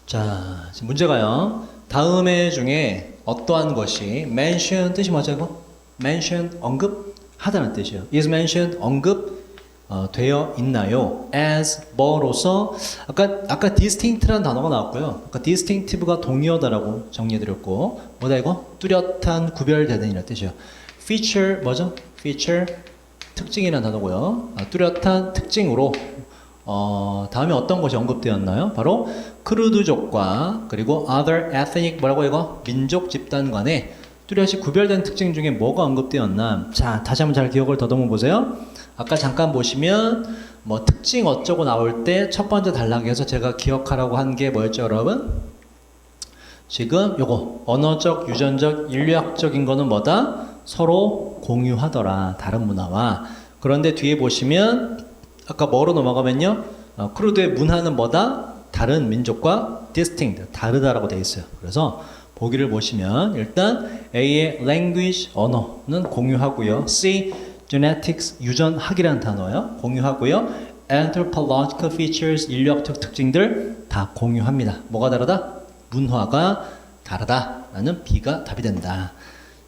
자, 지금 문제가요. 다음의 중에 어떠한 것이 mention 뜻이 뭐죠 이거? mention 언급하다는 뜻이에요. is mentioned 되어 있나요? as 뭐로서 아까 distinct라는 단어가 나왔고요. 아까 distinctive가 동의어다라고 정리해드렸고, 뭐다 이거? 뚜렷한 구별되는 이라는 뜻이에요. feature 뭐죠? feature 특징이라는 단어고요. 뚜렷한 특징으로 다음에 어떤 것이 언급되었나요? 바로 크루드족과 그리고 other ethnic 뭐라고 이거? 민족 집단 간에 뚜렷이 구별된 특징 중에 뭐가 언급되었나? 자, 다시 한번 잘 기억을 더듬어 보세요. 아까 잠깐 보시면 뭐 특징 어쩌고 나올 때 첫 번째 단락에서 제가 기억하라고 한 게 뭐였죠, 여러분? 지금 요거 언어적, 유전적, 인류학적인 거는 뭐다? 서로 공유하더라, 다른 문화와. 그런데 뒤에 보시면 아까 뭐로 넘어가면요? 크루드의 문화는 뭐다? 다른 민족과 distinct, 다르다라고 되어 있어요. 그래서 보기를 보시면 일단 A의 language, 언어는 공유하고요. C, genetics, 유전학이라는 단어예요. 공유하고요. anthropological features, 인류학적 특징들 다 공유합니다. 뭐가 다르다? 문화가 다르다라는 B가 답이 된다.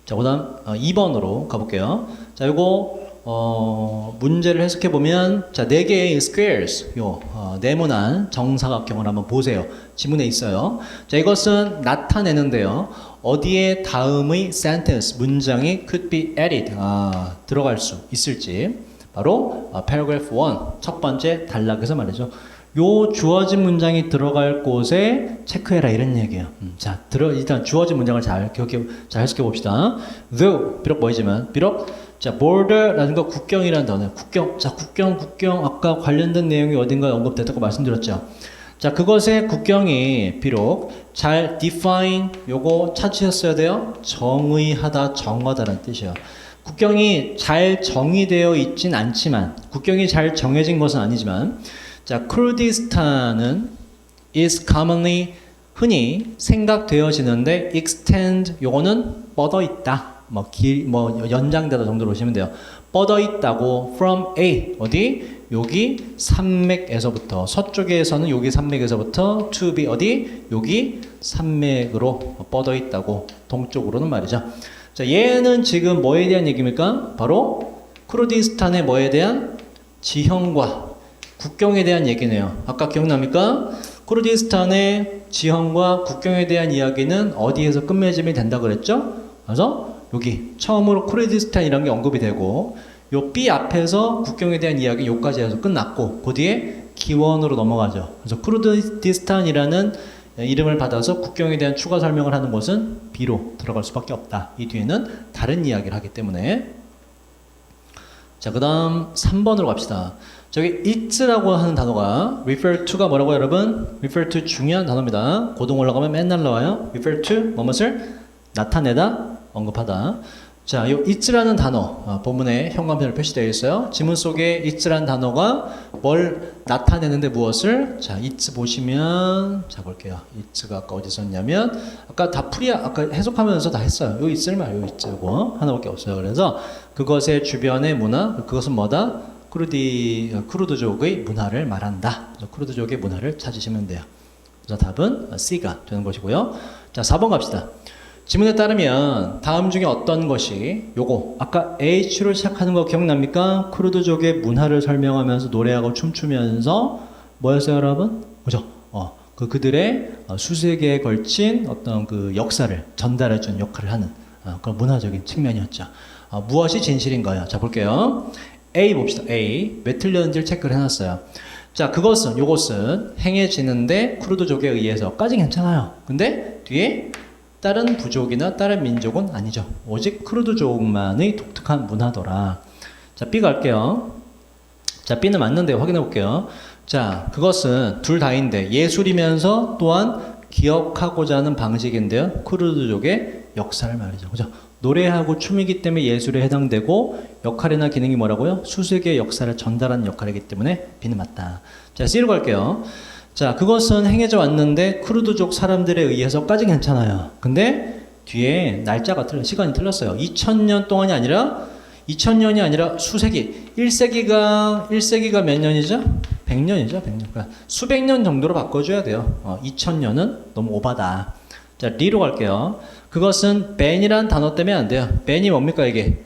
자, 그 다음 2번으로 가볼게요. 자, 요거 문제를 해석해 보면 자, 4개의 squares 네모난 정사각형을 한번 보세요. 지문에 있어요. 자, 이것은 나타내는데요. 어디에 다음의 sentence 문장이 could be added 들어갈 수 있을지 바로 paragraph 1 첫 번째 단락에서 말이죠. 요 주어진 문장이 들어갈 곳에 체크해라 이런 얘기예요. 자, 일단 주어진 문장을 잘 해석해 봅시다. though 비록 뭐이지만 비록 자, border라는 거 국경이라는 단어예요. 국경. 자, 국경 아까 관련된 내용이 어딘가에 언급됐다고 말씀드렸죠. 자, 그것의 국경이 비록 잘 define 요거 찾으셨어야 돼요. 정의하다, 정하다라는 뜻이에요. 국경이 잘 정의되어 있진 않지만 국경이 잘 정해진 것은 아니지만 자, 쿠르디스탄은 is commonly 흔히 생각되어지는데 extend 요거는 뻗어 있다. 연장되다 정도로 보시면 돼요. 뻗어 있다고 from A 어디? 여기 산맥에서부터 서쪽에서는 여기 산맥에서부터 to B 어디? 여기 산맥으로 뻗어 있다고 동쪽으로는 말이죠. 자, 얘는 지금 뭐에 대한 얘기입니까? 바로 쿠르디스탄의 뭐에 대한 지형과 국경에 대한 얘기네요. 아까 기억납니까? 쿠르디스탄의 지형과 국경에 대한 이야기는 어디에서 끝맺음이 된다 그랬죠? 그래서 여기 처음으로 쿠르디스탄이라는 게 언급이 되고 요 B 앞에서 국경에 대한 이야기 요까지 해서 끝났고 그 뒤에 기원으로 넘어가죠. 그래서 쿠르디스탄이라는 이름을 받아서 국경에 대한 추가 설명을 하는 곳은 B로 들어갈 수밖에 없다. 이 뒤에는 다른 이야기를 하기 때문에. 자, 그 다음 3번으로 갑시다. 저기 it라고 하는 단어가 refer to가 뭐라고 여러분? refer to 중요한 단어입니다. 고등 올라가면 맨날 나와요. refer to 무엇을 나타내다, 언급하다. 자, 이 it라는 단어 본문에 현관편으로 표시되어 있어요. 지문 속에 it라는 단어가 뭘 나타내는데 무엇을? 자, it 보시면 자 볼게요. it가 아까 어디 썼냐면 아까 다 아까 해석하면서 다 했어요. 요 it을 말요 it고 하나밖에 없어요. 그래서 그것의 주변의 문화, 그것은 뭐다? 쿠르드족의 문화를 말한다. 쿠르드족의 문화를 찾으시면 돼요. 그래서 답은 C가 되는 것이고요. 자, 4번 갑시다. 지문에 따르면 다음 중에 어떤 것이 요거 아까 H로 시작하는 거 기억납니까? 쿠르드족의 문화를 설명하면서 노래하고 춤추면서 뭐였어요, 여러분? 그죠? 그들의 수세기에 걸친 어떤 그 역사를 전달해준 역할을 하는 그런 문화적인 측면이었죠. 무엇이 진실인가요? 자, 볼게요. A 봅시다. A. 왜 틀렸는지를 체크를 해놨어요. 자, 요것은 행해지는데 쿠르드족에 의해서까지 괜찮아요. 근데 뒤에 다른 부족이나 다른 민족은 아니죠. 오직 쿠르드족만의 독특한 문화더라. 자, B 갈게요. 자, B는 맞는데 확인해 볼게요. 자, 그것은 둘 다인데 예술이면서 또한 기억하고자 하는 방식인데요. 쿠르드족의 역사를 말이죠. 그죠? 노래하고 춤이기 때문에 예술에 해당되고 역할이나 기능이 뭐라고요? 수세기의 역사를 전달하는 역할이기 때문에 B는 맞다. 자, C로 갈게요. 자, 그것은 행해져 왔는데 쿠르드족 사람들에 의해서까지 괜찮아요. 근데 뒤에 날짜가 시간이 틀렸어요. 2000년 동안이 아니라 2000년이 아니라 수세기. 1세기가 몇 년이죠? 100년이죠. 100년. 그러니까 수백 년 정도로 바꿔줘야 돼요. 2000년은 너무 오바다. 자, D로 갈게요. 그것은 ban이라는 단어 때문에 안 돼요. ban이 뭡니까 이게?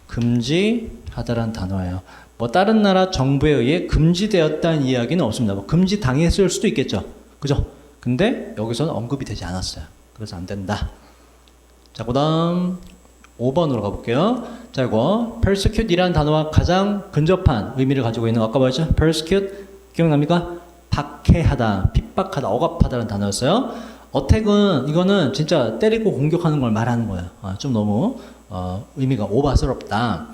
금지하다라는 단어예요. 뭐 다른 나라 정부에 의해 금지되었다는 이야기는 없습니다. 뭐 금지 당했을 수도 있겠죠. 그죠? 근데 여기서는 언급이 되지 않았어요. 그래서 안 된다. 자, 그 다음 5번으로 가볼게요. 자, 이거 persecute이라는 단어와 가장 근접한 의미를 가지고 있는 아까 뭐였죠? persecute 기억납니까? 박해하다, 핍박하다, 억압하다라는 단어였어요. 어택은 이거는 진짜 때리고 공격하는 걸 말하는 거예요. 좀 너무 의미가 오바스럽다.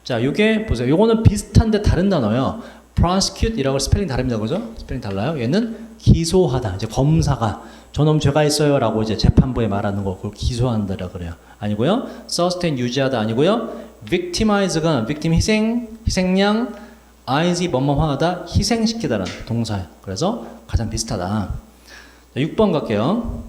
자, 이게 보세요. 요거는 비슷한데 다른 단어예요. prosecute이라고 스펠링 다릅니다. 그죠? 스펠링 달라요. 얘는 기소하다. 이제 검사가 저놈 죄가 있어요라고 이제 재판부에 말하는 거 그걸 기소한다라 그래요. 아니고요. sustain 유지하다 아니고요. victimize가 victim 희생양 IZ 뭐뭐하다 희생시키다라는 동사예요. 그래서 가장 비슷하다. 자, 6번 갈게요.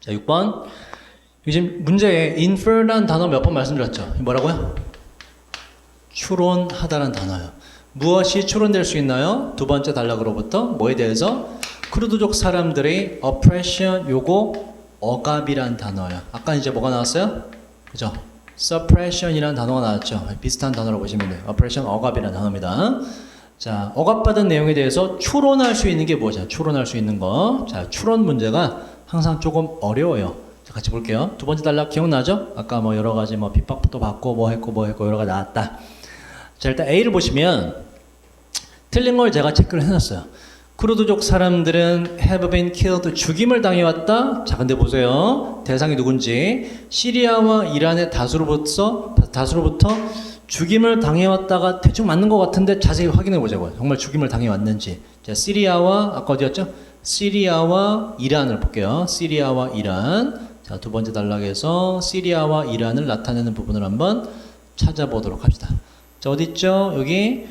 자, 6번. 지금 문제에 infer라는 단어 몇 번 말씀드렸죠? 뭐라고요? 추론하다라는 단어예요. 무엇이 추론될 수 있나요? 두 번째 단락으로부터 뭐에 대해서? 크루드족 사람들의 oppression, 요거 억압이라는 단어예요. 아까 이제 뭐가 나왔어요? 그죠? suppression이라는 단어가 나왔죠. 비슷한 단어로 보시면 돼요. oppression, 억압이라는 단어입니다. 자, 억압받은 내용에 대해서 추론할 수 있는 게 뭐죠? 추론할 수 있는 거. 자, 추론 문제가 항상 조금 어려워요. 자, 같이 볼게요. 두 번째 단락 기억나죠? 아까 뭐 여러 가지 뭐 핍박부터 받고 뭐 했고 여러 가지 나왔다. 자, 일단 A를 보시면 틀린 걸 제가 체크를 해놨어요. 크루드족 사람들은 have been killed, 죽임을 당해왔다. 자, 근데 보세요. 대상이 누군지. 시리아와 이란의 다수로부터 죽임을 당해왔다가 대충 맞는 것 같은데 자세히 확인해 보자고요. 정말 죽임을 당해왔는지. 자, 시리아와 아까 어디였죠? 시리아와 이란을 볼게요. 시리아와 이란. 자, 두 번째 단락에서 시리아와 이란을 나타내는 부분을 한번 찾아보도록 합시다. 자, 어디 있죠? 여기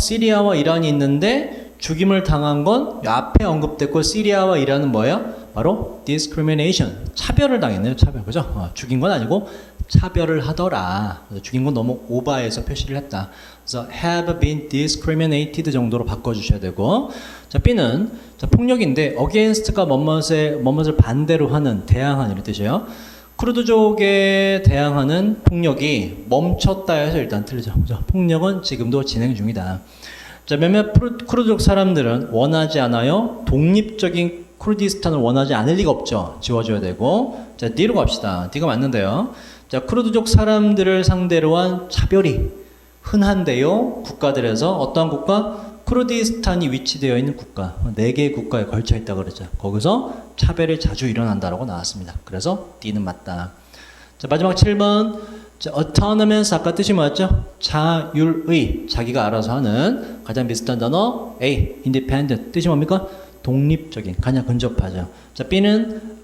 시리아와 이란이 있는데 죽임을 당한 건 앞에 언급됐고 시리아와 이란은 뭐예요? 바로 discrimination. 차별을 당했네요. 차별. 그죠? 죽인 건 아니고 차별을 하더라. 죽인 건 너무 오버해서 표시를 했다. 그래서 have been discriminated 정도로 바꿔주셔야 되고. 자, B는 자, 폭력인데 against가 뭐뭇을 반대로 하는, 대항하는 이런 뜻이에요. 크루드족에 대항하는 폭력이 멈췄다 해서 일단 틀리죠. 그죠? 폭력은 지금도 진행 중이다. 자, 몇몇 크루드족 사람들은 원하지 않아요. 독립적인 쿠르디스탄을 원하지 않을 리가 없죠. 지워줘야 되고. 자, D로 갑시다. D가 맞는데요. 자, 크루드족 사람들을 상대로 한 차별이 흔한데요. 국가들에서 어떠한 국가? 쿠르디스탄이 위치되어 있는 국가. 4개의 국가에 걸쳐 있다고 그랬죠. 거기서 차별이 자주 일어난다라고 나왔습니다. 그래서 D는 맞다. 자, 마지막 7번. 자, autonomous 아까 뜻이 뭐였죠? 자율의, 자기가 알아서 하는. 가장 비슷한 단어 A, independent. 뜻이 뭡니까? 독립적인, 가장 근접하죠. 자, B는